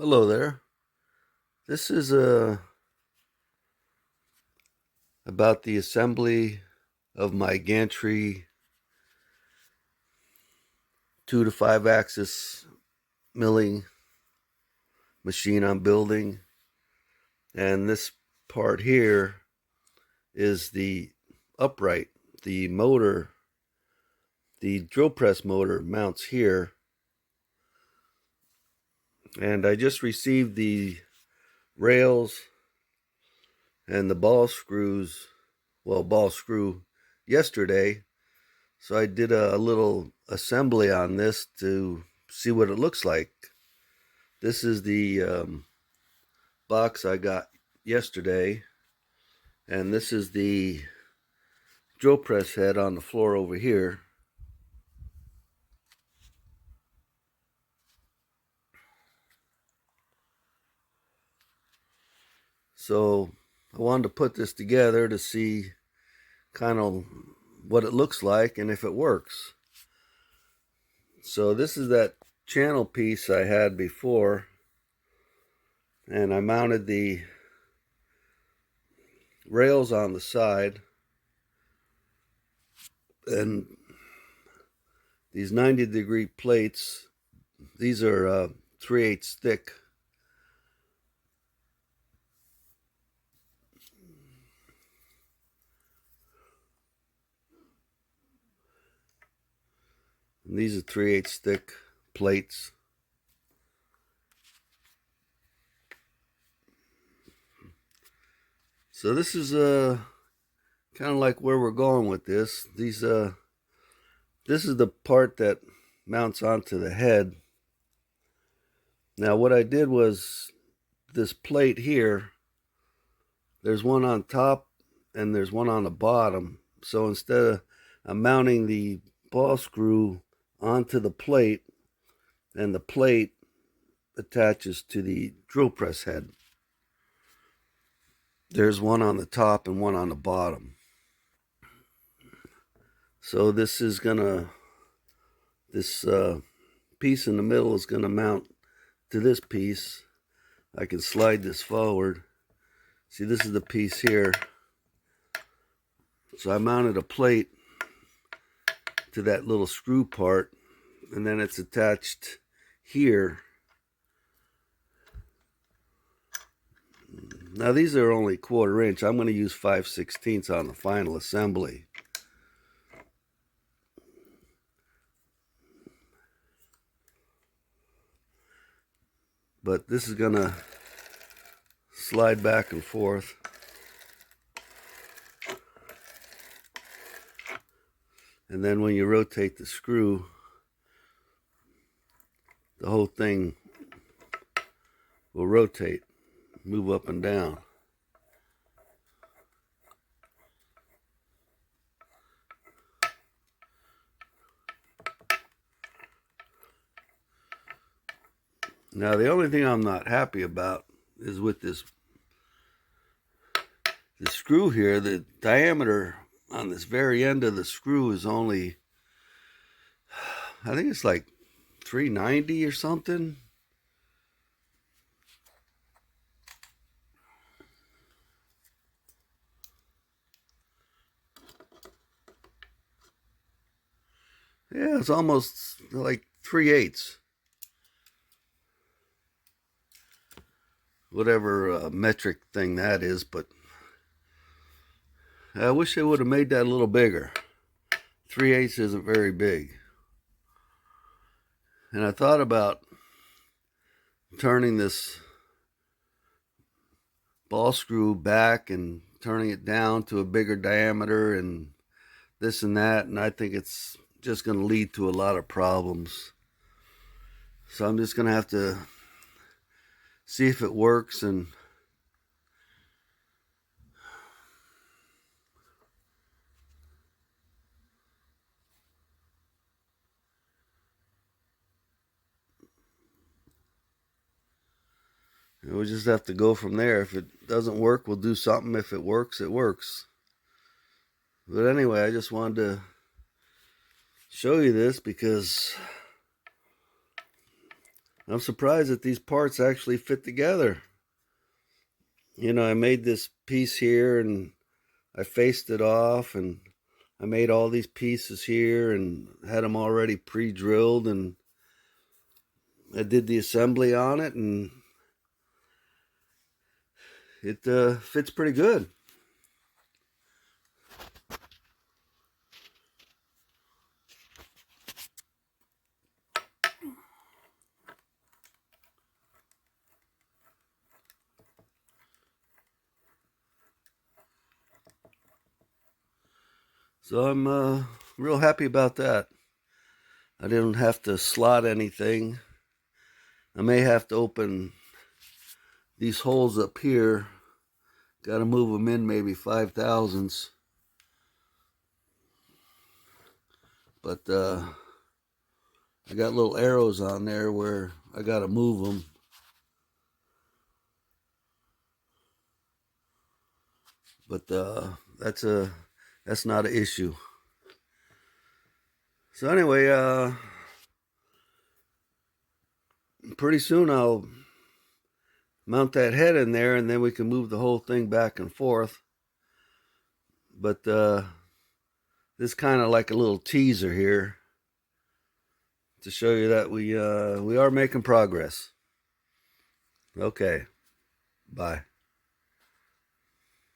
Hello there. This is about the assembly of my gantry 2 to 5 axis milling machine I'm building. And this part here is the upright. The motor, the drill press motor mounts here. And I just received the rails and the ball screw yesterday. So I did a little assembly on this to see what it looks like. This is the box I got yesterday, and this is the drill press head on the floor over here. So I wanted to put this together to see kind of what it looks like and if it works. So this is that channel piece I had before, and I mounted the rails on the side, and these 90-degree plates, these are 3/8 thick. And these are 3/8 thick plates. So this is kind of like where we're going with this. This is the part that mounts onto the head. Now what I did was, this plate here, there's one on top and there's one on the bottom. So instead of mounting the ball screw onto the plate, and the plate attaches to the drill press head, there's one on the top and one on the bottom. So this piece in the middle is gonna mount to this piece. I can slide this forward. See, this is the piece here. So I mounted a plate to that little screw part, and then it's attached here. Now these are only 1/4 inch. I'm going to use 5/16 on the final assembly. But this is going to slide back and forth. And then when you rotate the screw, the whole thing will rotate, move up and down. Now the only thing I'm not happy about is with this screw here. The diameter on this very end of the screw is only, I think it's like 390 or something. Yeah, it's almost like 3/8. Whatever metric thing that is, but I wish they would have made that a little bigger. 3/8 isn't very big. And I thought about turning this ball screw back and turning it down to a bigger diameter and this and that, and I think it's just going to lead to a lot of problems. So I'm just going to have to see if it works, and we'll just have to go from there. If it doesn't work, we'll do something. If it works, it works. But anyway, I just wanted to show you this because I'm surprised that these parts actually fit together. You know, I made this piece here and I faced it off, and I made all these pieces here and had them already pre-drilled, and I did the assembly on it, and it fits pretty good. So I'm real happy about that. I didn't have to slot anything. I may have to open these holes up here. Got to move them in maybe 5/1000ths. But I got little arrows on there where I got to move them. But that's not an issue. So anyway, pretty soon I'll mount that head in there, and then we can move the whole thing back and forth. But this is kind of like a little teaser here to show you that we are making progress. Okay, bye.